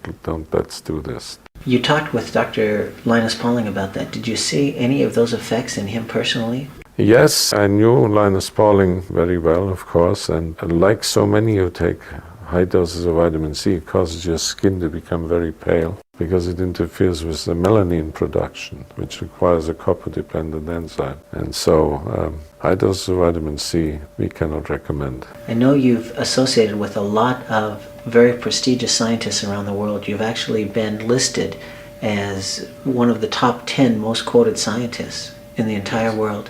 let's do this. You talked with Dr. Linus Pauling about that. Did you see any of those effects in him personally? Yes, I knew Linus Pauling very well, of course, and like so many who take high doses of vitamin C, it causes your skin to become very pale because it interferes with the melanin production, which requires a copper-dependent enzyme. And so high doses of vitamin C we cannot recommend. I know you've associated with a lot of very prestigious scientists around the world. You've actually been listed as one of the top 10 most quoted scientists in the entire world.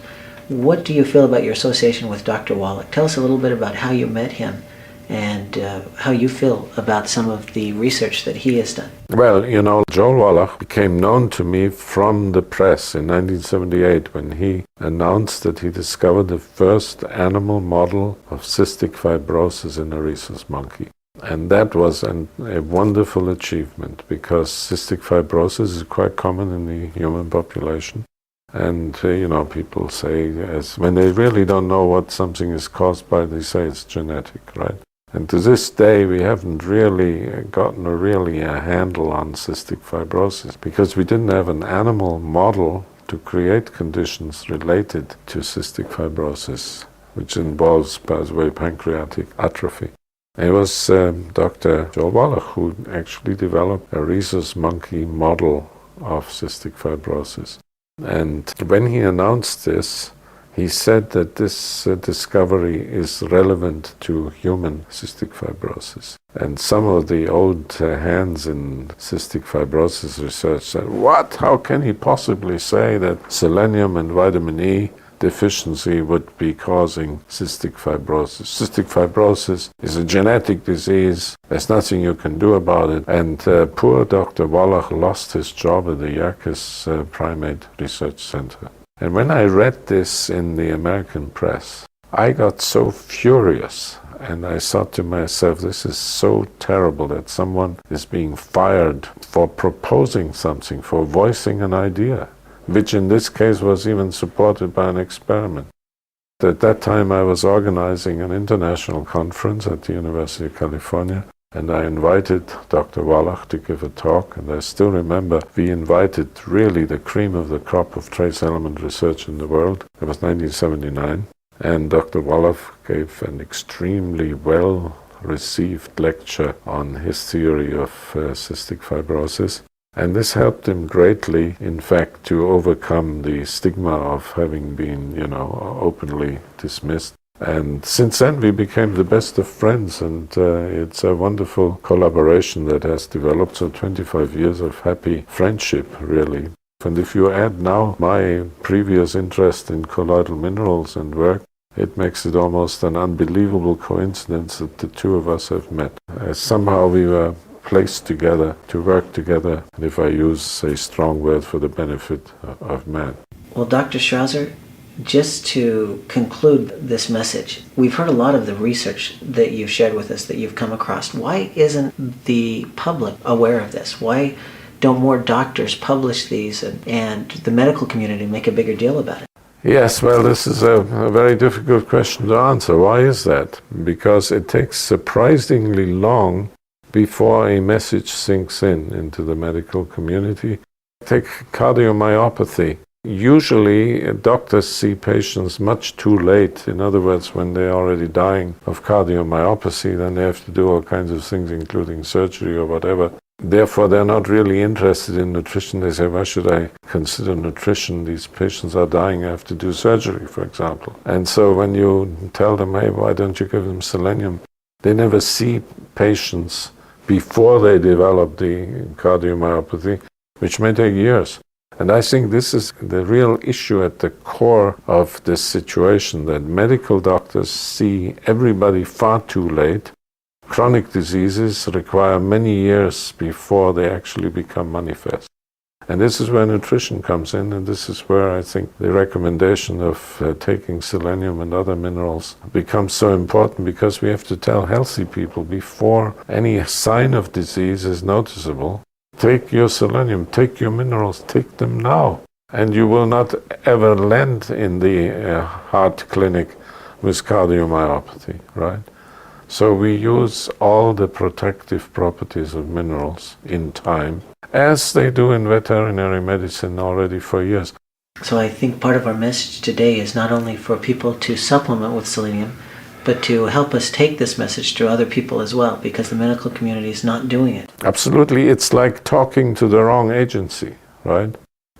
What do you feel about your association with Dr. Wallach? Tell us a little bit about how you met him and how you feel about some of the research that he has done. Well, Joel Wallach became known to me from the press in 1978 when he announced that he discovered the first animal model of cystic fibrosis in a rhesus monkey. And that was a wonderful achievement because cystic fibrosis is quite common in the human population. And, people say, when they really don't know what something is caused by, they say it's genetic, right? And to this day, we haven't really gotten a handle on cystic fibrosis because we didn't have an animal model to create conditions related to cystic fibrosis, which involves, by the way, pancreatic atrophy. It was Dr. Joel Wallach who actually developed a rhesus monkey model of cystic fibrosis. And when he announced this, he said that this discovery is relevant to human cystic fibrosis. And some of the old hands in cystic fibrosis research said, what? How can he possibly say that selenium and vitamin E deficiency would be causing cystic fibrosis? Cystic fibrosis is a genetic disease. There's nothing you can do about it. And poor Dr. Wallach lost his job at the Yerkes Primate Research Center. And when I read this in the American press, I got so furious. And I thought to myself, this is so terrible that someone is being fired for proposing something, for voicing an idea, which in this case was even supported by an experiment. At that time I was organizing an international conference at the University of California, and I invited Dr. Wallach to give a talk, and I still remember we invited really the cream of the crop of trace element research in the world. It was 1979, and Dr. Wallach gave an extremely well-received lecture on his theory of cystic fibrosis. And this helped him greatly, in fact, to overcome the stigma of having been, openly dismissed. And since then we became the best of friends, and it's a wonderful collaboration that has developed. So 25 years of happy friendship, really. And if you add now my previous interest in colloidal minerals and work, it makes it almost an unbelievable coincidence that the two of us have met. Somehow we were placed together to work together, and if I use a strong word, for the benefit of man. Well, Dr. Schrauzer, just to conclude this message, we've heard a lot of the research that you've shared with us, that you've come across. Why isn't the public aware of this? Why don't more doctors publish these and the medical community make a bigger deal about it? Yes, well, this is a very difficult question to answer. Why is that? Because it takes surprisingly long before a message sinks into the medical community. Take cardiomyopathy. Usually doctors see patients much too late. In other words, when they're already dying of cardiomyopathy, then they have to do all kinds of things, including surgery or whatever. Therefore, they're not really interested in nutrition. They say, why should I consider nutrition? These patients are dying, I have to do surgery, for example. And so when you tell them, hey, why don't you give them selenium? They never see patients before they develop the cardiomyopathy, which may take years. And I think this is the real issue at the core of this situation, that medical doctors see everybody far too late. Chronic diseases require many years before they actually become manifest. And this is where nutrition comes in, and this is where I think the recommendation of taking selenium and other minerals becomes so important, because we have to tell healthy people before any sign of disease is noticeable, take your selenium, take your minerals, take them now. And you will not ever land in the heart clinic with cardiomyopathy, right? So we use all the protective properties of minerals in time, as they do in veterinary medicine already for years. So I think part of our message today is not only for people to supplement with selenium, but to help us take this message to other people as well, because the medical community is not doing it. Absolutely. It's like talking to the wrong agency, right?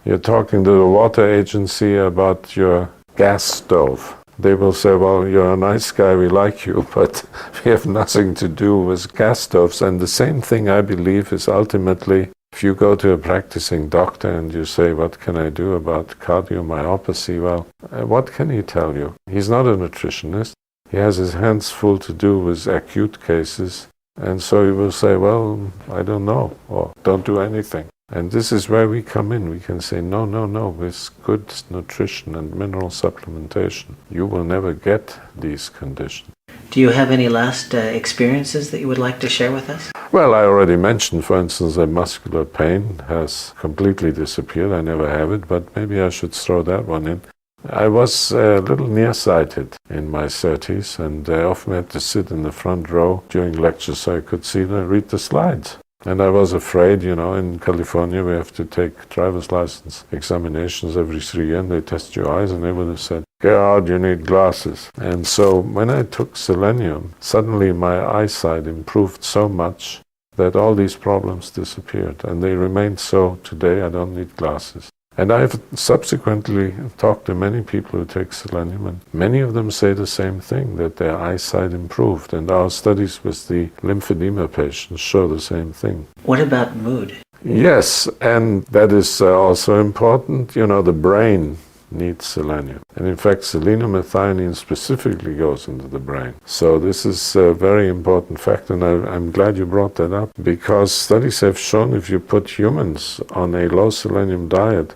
You're talking to the water agency about your gas stove. They will say, well, you're a nice guy, we like you, but we have nothing to do with gas stoves. And the same thing, I believe, is ultimately, if you go to a practicing doctor and you say, what can I do about cardiomyopathy? Well, what can he tell you? He's not a nutritionist. He has his hands full to do with acute cases. And so he will say, well, I don't know, or don't do anything. And this is where we come in. We can say, no, with good nutrition and mineral supplementation, you will never get these conditions. Do you have any last experiences that you would like to share with us? Well, I already mentioned, for instance, that muscular pain has completely disappeared. I never have it, but maybe I should throw that one in. I was a little nearsighted in my 30s, and I often had to sit in the front row during lectures so I could read the slides. And I was afraid, in California we have to take driver's license examinations every 3 years, and they test your eyes, and they would have said, Gerhard, you need glasses. And so when I took selenium, suddenly my eyesight improved so much that all these problems disappeared, and they remained so today. I don't need glasses. And I've subsequently talked to many people who take selenium, and many of them say the same thing, that their eyesight improved. And our studies with the lymphedema patients show the same thing. What about mood? Yes, and that is also important. The brain needs selenium. And in fact, selenium methionine specifically goes into the brain. So this is a very important fact, and I'm glad you brought that up, because studies have shown if you put humans on a low selenium diet,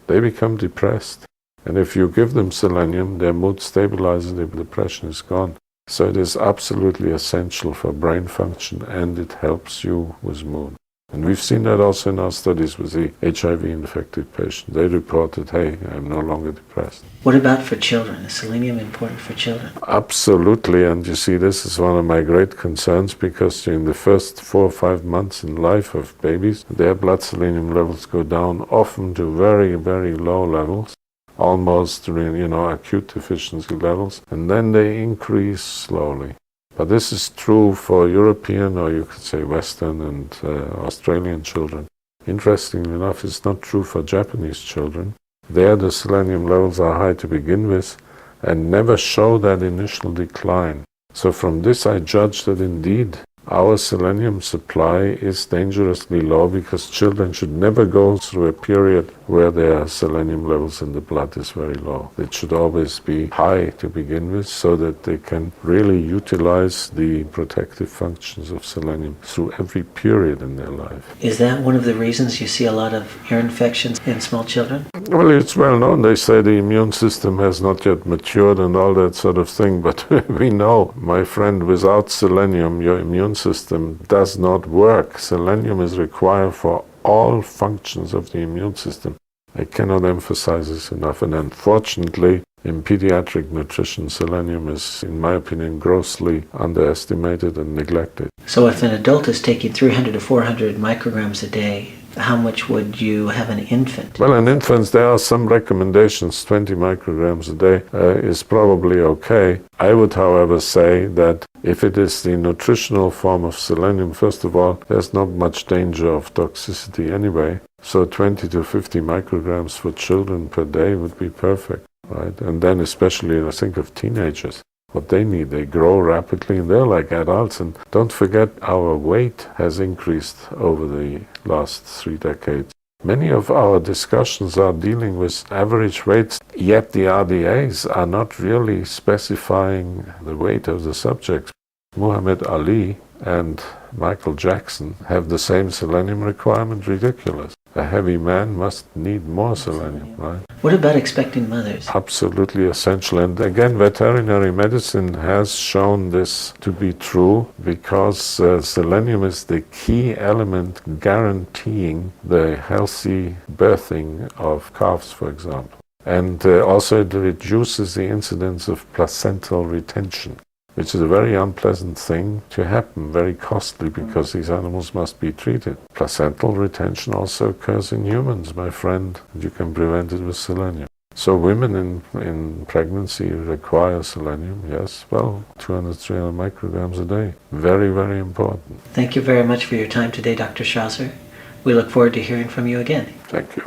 they become depressed. And if you give them selenium, their mood stabilizes, their depression is gone. So it is absolutely essential for brain function, and it helps you with mood. And we've seen that also in our studies with the HIV-infected patient. They reported, hey, I'm no longer depressed. What about for children? Is selenium important for children? Absolutely, and you see, this is one of my great concerns because during the first 4 or 5 months in life of babies, their blood selenium levels go down, often to very, very low levels, almost, acute deficiency levels, and then they increase slowly. But this is true for European, or you could say Western and Australian children. Interestingly enough, it's not true for Japanese children. There the selenium levels are high to begin with and never show that initial decline. So from this I judge that indeed our selenium supply is dangerously low because children should never go through a period where their selenium levels in the blood is very low. It should always be high to begin with so that they can really utilize the protective functions of selenium through every period in their life. Is that one of the reasons you see a lot of ear infections in small children? Well, it's well known. They say the immune system has not yet matured and all that sort of thing, but we know, my friend, without selenium, your immune system does not work. Selenium is required for all functions of the immune system. I cannot emphasize this enough, and unfortunately, in pediatric nutrition, selenium is, in my opinion, grossly underestimated and neglected. So if an adult is taking 300 to 400 micrograms a day, how much would you have an infant? Well, in infants, there are some recommendations. 20 micrograms a day is probably okay. I would, however, say that if it is the nutritional form of selenium, first of all, there's not much danger of toxicity anyway. So 20 to 50 micrograms for children per day would be perfect, right? And then especially, I think of teenagers. What they need, they grow rapidly and they're like adults. And don't forget, our weight has increased over the last 3 decades. Many of our discussions are dealing with average weights, yet the RDAs are not really specifying the weight of the subjects. Muhammad Ali and Michael Jackson have the same selenium requirement. Ridiculous. A heavy man must need more selenium, right? What about expecting mothers? Absolutely essential. And again, veterinary medicine has shown this to be true because selenium is the key element guaranteeing the healthy birthing of calves, for example. And also it reduces the incidence of placental retention, which is a very unpleasant thing to happen, very costly because these animals must be treated. Placental retention also occurs in humans, my friend, and you can prevent it with selenium. So women in pregnancy require selenium, yes, well, 200, 300 micrograms a day. Very, very important. Thank you very much for your time today, Dr. Schrauzer. We look forward to hearing from you again. Thank you.